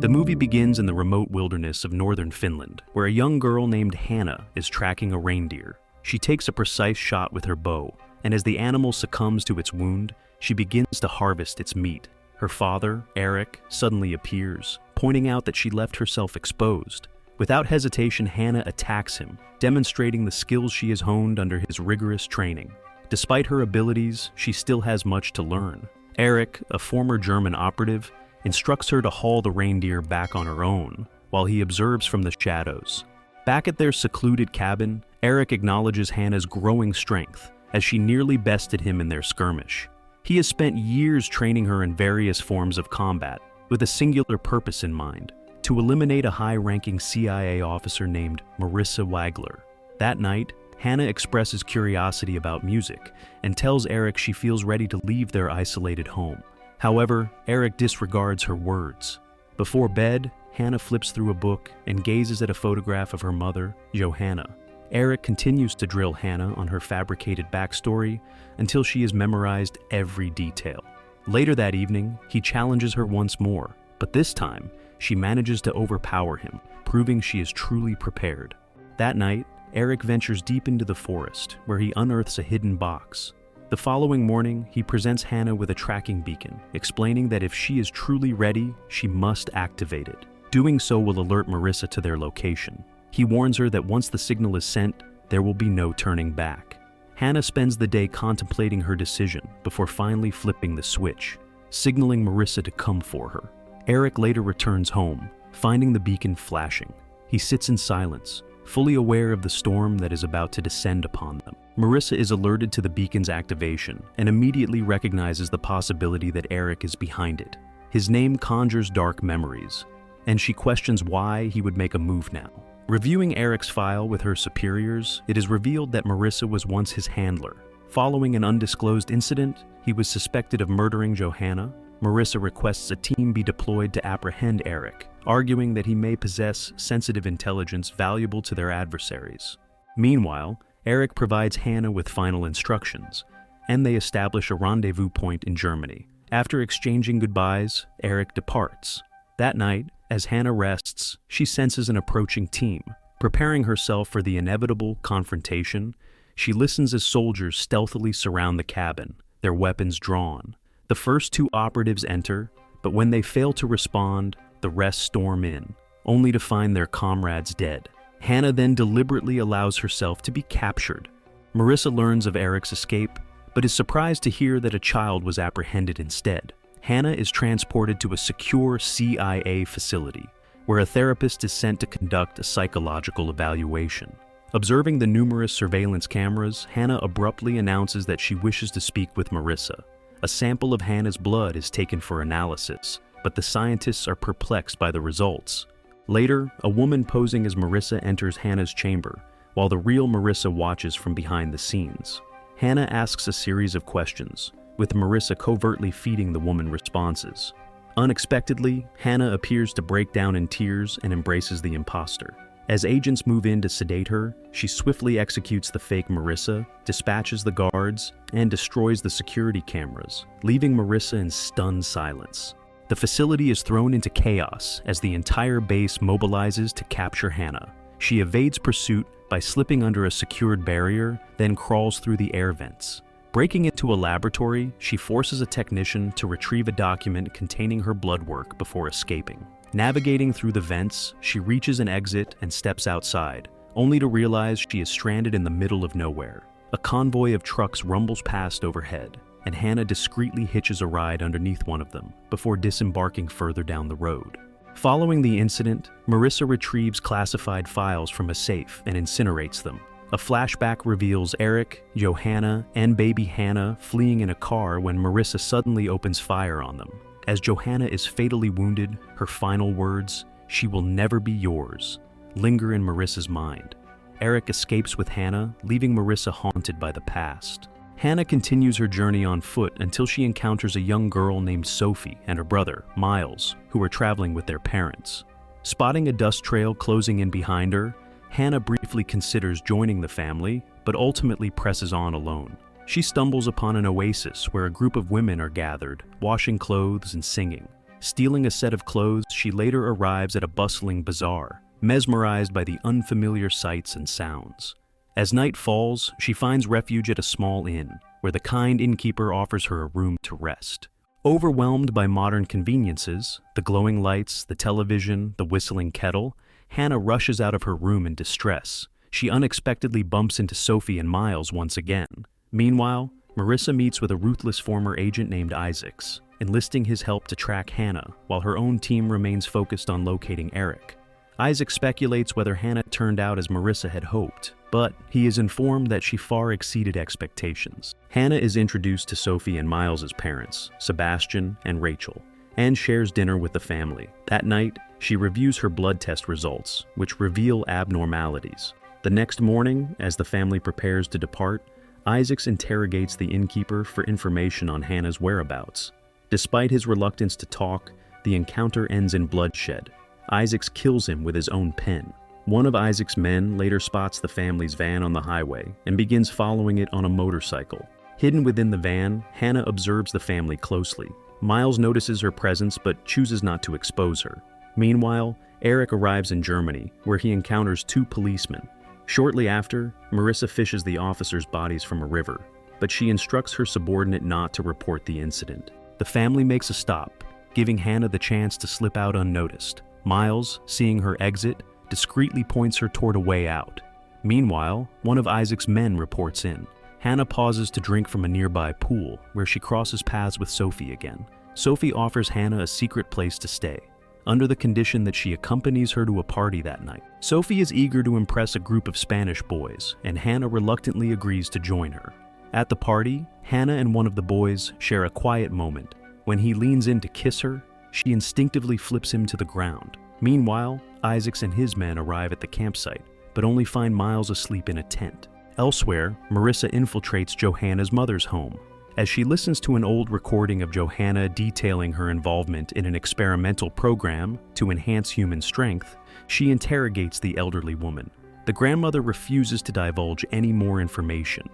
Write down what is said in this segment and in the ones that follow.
The movie begins in the remote wilderness of northern Finland, where a young girl named Hanna is tracking a reindeer. She takes a precise shot with her bow, and as the animal succumbs to its wound, she begins to harvest its meat. Her father, Eric, suddenly appears, pointing out that she left herself exposed. Without hesitation, Hanna attacks him, demonstrating the skills she has honed under his rigorous training. Despite her abilities, she still has much to learn. Eric, a former German operative, instructs her to haul the reindeer back on her own, while he observes from the shadows. Back at their secluded cabin, Eric acknowledges Hanna's growing strength, as she nearly bested him in their skirmish. He has spent years training her in various forms of combat, with a singular purpose in mind: to eliminate a high-ranking CIA officer named Marissa Wagler. That night, Hanna expresses curiosity about music and tells Eric she feels ready to leave their isolated home. However, Eric disregards her words. Before bed, Hanna flips through a book and gazes at a photograph of her mother, Johanna. Eric continues to drill Hanna on her fabricated backstory until she has memorized every detail. Later that evening, he challenges her once more, but this time, she manages to overpower him, proving she is truly prepared. That night, Eric ventures deep into the forest, where he unearths a hidden box. The following morning, he presents Hanna with a tracking beacon, explaining that if she is truly ready, she must activate it. Doing so will alert Marissa to their location. He warns her that once the signal is sent, there will be no turning back. Hanna spends the day contemplating her decision before finally flipping the switch, signaling Marissa to come for her. Eric later returns home, finding the beacon flashing. He sits in silence, fully aware of the storm that is about to descend upon them. Marissa is alerted to the beacon's activation and immediately recognizes the possibility that Eric is behind it. His name conjures dark memories, and she questions why he would make a move now. Reviewing Eric's file with her superiors, it is revealed that Marissa was once his handler. Following an undisclosed incident, he was suspected of murdering Johanna. Marissa requests a team be deployed to apprehend Eric, arguing that he may possess sensitive intelligence valuable to their adversaries. Meanwhile, Eric provides Hanna with final instructions, and they establish a rendezvous point in Germany. After exchanging goodbyes, Eric departs. That night, as Hanna rests, she senses an approaching team. Preparing herself for the inevitable confrontation, she listens as soldiers stealthily surround the cabin, their weapons drawn. The first two operatives enter, but when they fail to respond, the rest storm in, only to find their comrades dead. Hanna then deliberately allows herself to be captured. Marissa learns of Eric's escape, but is surprised to hear that a child was apprehended instead. Hanna is transported to a secure CIA facility, where a therapist is sent to conduct a psychological evaluation. Observing the numerous surveillance cameras, Hanna abruptly announces that she wishes to speak with Marissa. A sample of Hanna's blood is taken for analysis, but the scientists are perplexed by the results. Later, a woman posing as Marissa enters Hanna's chamber, while the real Marissa watches from behind the scenes. Hanna asks a series of questions, with Marissa covertly feeding the woman responses. Unexpectedly, Hanna appears to break down in tears and embraces the imposter. As agents move in to sedate her, she swiftly executes the fake Marissa, dispatches the guards, and destroys the security cameras, leaving Marissa in stunned silence. The facility is thrown into chaos as the entire base mobilizes to capture Hanna. She evades pursuit by slipping under a secured barrier, then crawls through the air vents. Breaking into a laboratory, she forces a technician to retrieve a document containing her blood work before escaping. Navigating through the vents, she reaches an exit and steps outside, only to realize she is stranded in the middle of nowhere. A convoy of trucks rumbles past overhead, and Hanna discreetly hitches a ride underneath one of them before disembarking further down the road. Following the incident, Marissa retrieves classified files from a safe and incinerates them. A flashback reveals Eric, Johanna, and baby Hanna fleeing in a car when Marissa suddenly opens fire on them. As Johanna is fatally wounded, her final words, "She will never be yours," linger in Marissa's mind. Eric escapes with Hanna, leaving Marissa haunted by the past. Hanna continues her journey on foot until she encounters a young girl named Sophie and her brother, Miles, who are traveling with their parents. Spotting a dust trail closing in behind her, Hanna briefly considers joining the family, but ultimately presses on alone. She stumbles upon an oasis where a group of women are gathered, washing clothes and singing. Stealing a set of clothes, she later arrives at a bustling bazaar, mesmerized by the unfamiliar sights and sounds. As night falls, she finds refuge at a small inn, where the kind innkeeper offers her a room to rest. Overwhelmed by modern conveniences, the glowing lights, the television, the whistling kettle, Hanna rushes out of her room in distress. She unexpectedly bumps into Sophie and Miles once again. Meanwhile, Marissa meets with a ruthless former agent named Isaacs, enlisting his help to track Hanna, while her own team remains focused on locating Eric. Isaac speculates whether Hanna turned out as Marissa had hoped, but he is informed that she far exceeded expectations. Hanna is introduced to Sophie and Miles' parents, Sebastian and Rachel, and shares dinner with the family. That night, she reviews her blood test results, which reveal abnormalities. The next morning, as the family prepares to depart, Isaacs interrogates the innkeeper for information on Hanna's whereabouts. Despite his reluctance to talk, the encounter ends in bloodshed. Isaacs kills him with his own pen. One of Isaac's men later spots the family's van on the highway and begins following it on a motorcycle. Hidden within the van, Hanna observes the family closely. Miles notices her presence but chooses not to expose her. Meanwhile, Eric arrives in Germany, where he encounters two policemen. Shortly after, Marissa fishes the officers' bodies from a river, but she instructs her subordinate not to report the incident. The family makes a stop, giving Hanna the chance to slip out unnoticed. Miles, seeing her exit, discreetly points her toward a way out. Meanwhile, one of Isaac's men reports in. Hanna pauses to drink from a nearby pool, where she crosses paths with Sophie again. Sophie offers Hanna a secret place to stay, under the condition that she accompanies her to a party that night. Sophie is eager to impress a group of Spanish boys, and Hanna reluctantly agrees to join her. At the party, Hanna and one of the boys share a quiet moment. When he leans in to kiss her, she instinctively flips him to the ground. Meanwhile, Isaacs and his men arrive at the campsite, but only find Miles asleep in a tent. Elsewhere, Marissa infiltrates Johanna's mother's home. As she listens to an old recording of Johanna detailing her involvement in an experimental program to enhance human strength, she interrogates the elderly woman. The grandmother refuses to divulge any more information,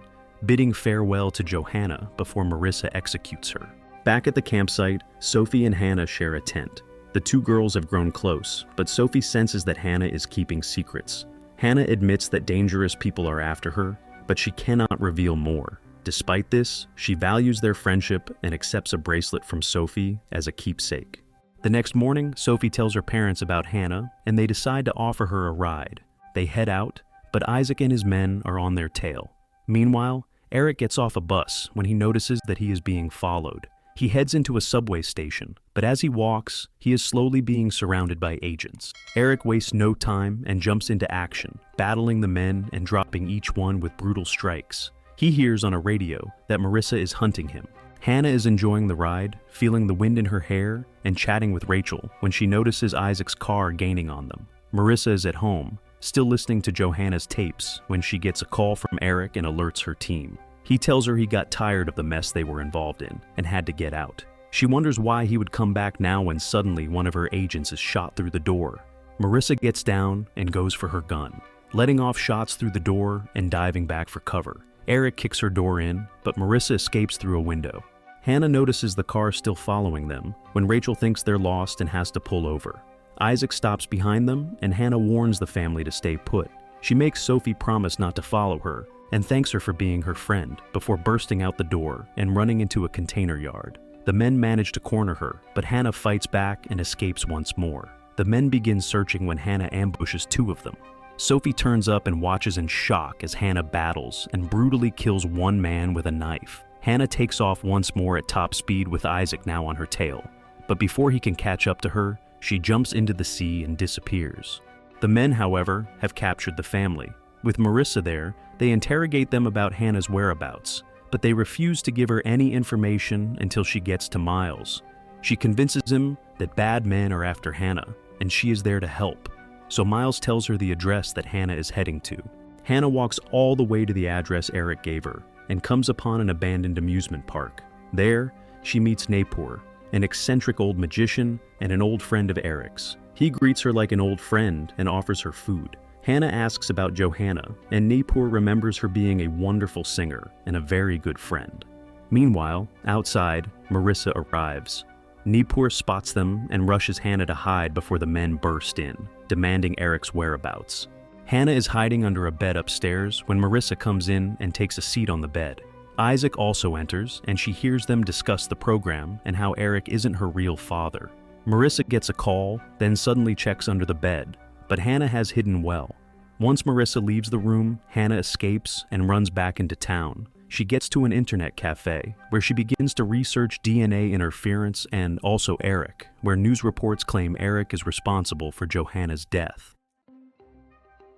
bidding farewell to Johanna before Marissa executes her. Back at the campsite, Sophie and Hanna share a tent. The two girls have grown close, but Sophie senses that Hanna is keeping secrets. Hanna admits that dangerous people are after her, but she cannot reveal more. Despite this, she values their friendship and accepts a bracelet from Sophie as a keepsake. The next morning, Sophie tells her parents about Hanna, and they decide to offer her a ride. They head out, but Isaac and his men are on their tail. Meanwhile, Eric gets off a bus when he notices that he is being followed. He heads into a subway station, but as he walks, he is slowly being surrounded by agents. Eric wastes no time and jumps into action, battling the men and dropping each one with brutal strikes. He hears on a radio that Marissa is hunting him. Hanna is enjoying the ride, feeling the wind in her hair, and chatting with Rachel when she notices Isaac's car gaining on them. Marissa is at home, still listening to Johanna's tapes when she gets a call from Eric and alerts her team. He tells her he got tired of the mess they were involved in and had to get out. She wonders why he would come back now when suddenly one of her agents is shot through the door. Marissa gets down and goes for her gun, letting off shots through the door and diving back for cover. Eric kicks her door in, but Marissa escapes through a window. Hanna notices the car still following them when Rachel thinks they're lost and has to pull over. Isaac stops behind them, and Hanna warns the family to stay put. She makes Sophie promise not to follow her and thanks her for being her friend before bursting out the door and running into a container yard. The men manage to corner her, but Hanna fights back and escapes once more. The men begin searching when Hanna ambushes two of them. Sophie turns up and watches in shock as Hanna battles and brutally kills one man with a knife. Hanna takes off once more at top speed with Isaac now on her tail, but before he can catch up to her, she jumps into the sea and disappears. The men, however, have captured the family. With Marissa there, they interrogate them about Hanna's whereabouts, but they refuse to give her any information until she gets to Miles. She convinces him that bad men are after Hanna, and she is there to help. So Miles tells her the address that Hanna is heading to. Hanna walks all the way to the address Eric gave her, and comes upon an abandoned amusement park. There, she meets Napur, an eccentric old magician and an old friend of Eric's. He greets her like an old friend and offers her food. Hanna asks about Johanna, and Napur remembers her being a wonderful singer and a very good friend. Meanwhile, outside, Marissa arrives. Nippur spots them and rushes Hanna to hide before the men burst in, demanding Eric's whereabouts. Hanna is hiding under a bed upstairs when Marissa comes in and takes a seat on the bed. Isaac also enters, and she hears them discuss the program and how Eric isn't her real father. Marissa gets a call, then suddenly checks under the bed, but Hanna has hidden well. Once Marissa leaves the room, Hanna escapes and runs back into town. She gets to an internet cafe, where she begins to research DNA interference and also Eric, where news reports claim Eric is responsible for Johanna's death.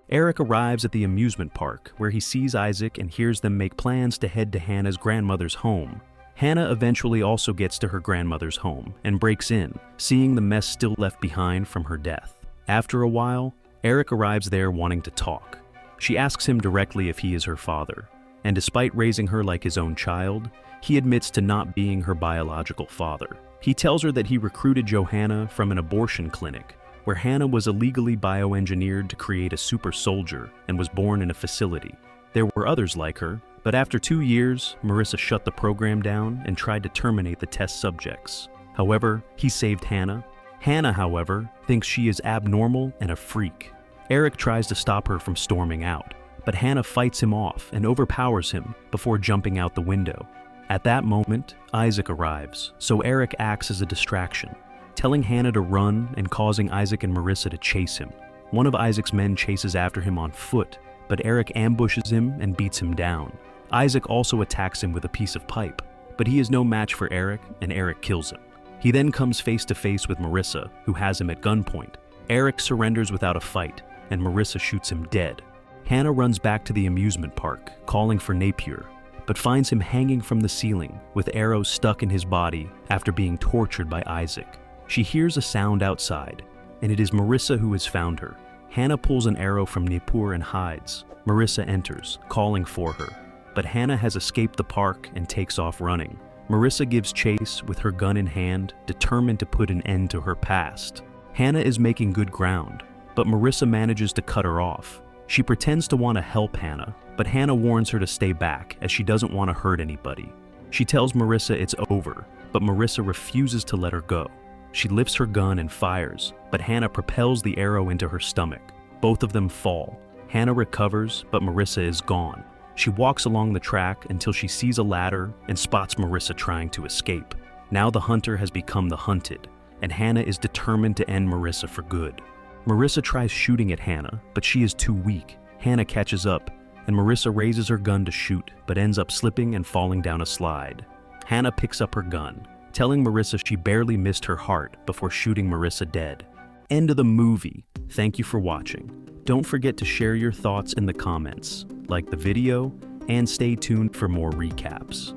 Eric arrives at the amusement park, where he sees Isaac and hears them make plans to head to Hanna's grandmother's home. Hanna eventually also gets to her grandmother's home and breaks in, seeing the mess still left behind from her death. After a while, Eric arrives there wanting to talk. She asks him directly if he is her father, and despite raising her like his own child, he admits to not being her biological father. He tells her that he recruited Johanna from an abortion clinic, where Hanna was illegally bioengineered to create a super soldier and was born in a facility. There were others like her, but after 2 years, Marissa shut the program down and tried to terminate the test subjects. However, he saved Hanna. Hanna, however, thinks she is abnormal and a freak. Eric tries to stop her from storming out, but Hanna fights him off and overpowers him before jumping out the window. At that moment, Isaac arrives, so Eric acts as a distraction, telling Hanna to run and causing Isaac and Marissa to chase him. One of Isaac's men chases after him on foot, but Eric ambushes him and beats him down. Isaac also attacks him with a piece of pipe, but he is no match for Eric, and Eric kills him. He then comes face to face with Marissa, who has him at gunpoint. Eric surrenders without a fight, and Marissa shoots him dead. Hanna runs back to the amusement park, calling for Napier, but finds him hanging from the ceiling, with arrows stuck in his body after being tortured by Isaac. She hears a sound outside, and it is Marissa who has found her. Hanna pulls an arrow from Nippur and hides. Marissa enters, calling for her, but Hanna has escaped the park and takes off running. Marissa gives chase with her gun in hand, determined to put an end to her past. Hanna is making good ground, but Marissa manages to cut her off. She pretends to want to help Hanna, but Hanna warns her to stay back as she doesn't want to hurt anybody. She tells Marissa it's over, but Marissa refuses to let her go. She lifts her gun and fires, but Hanna propels the arrow into her stomach. Both of them fall. Hanna recovers, but Marissa is gone. She walks along the track until she sees a ladder and spots Marissa trying to escape. Now the hunter has become the hunted, and Hanna is determined to end Marissa for good. Marissa tries shooting at Hanna, but she is too weak. Hanna catches up, and Marissa raises her gun to shoot, but ends up slipping and falling down a slide. Hanna picks up her gun, telling Marissa she barely missed her heart before shooting Marissa dead. End of the movie. Thank you for watching. Don't forget to share your thoughts in the comments, like the video, and stay tuned for more recaps.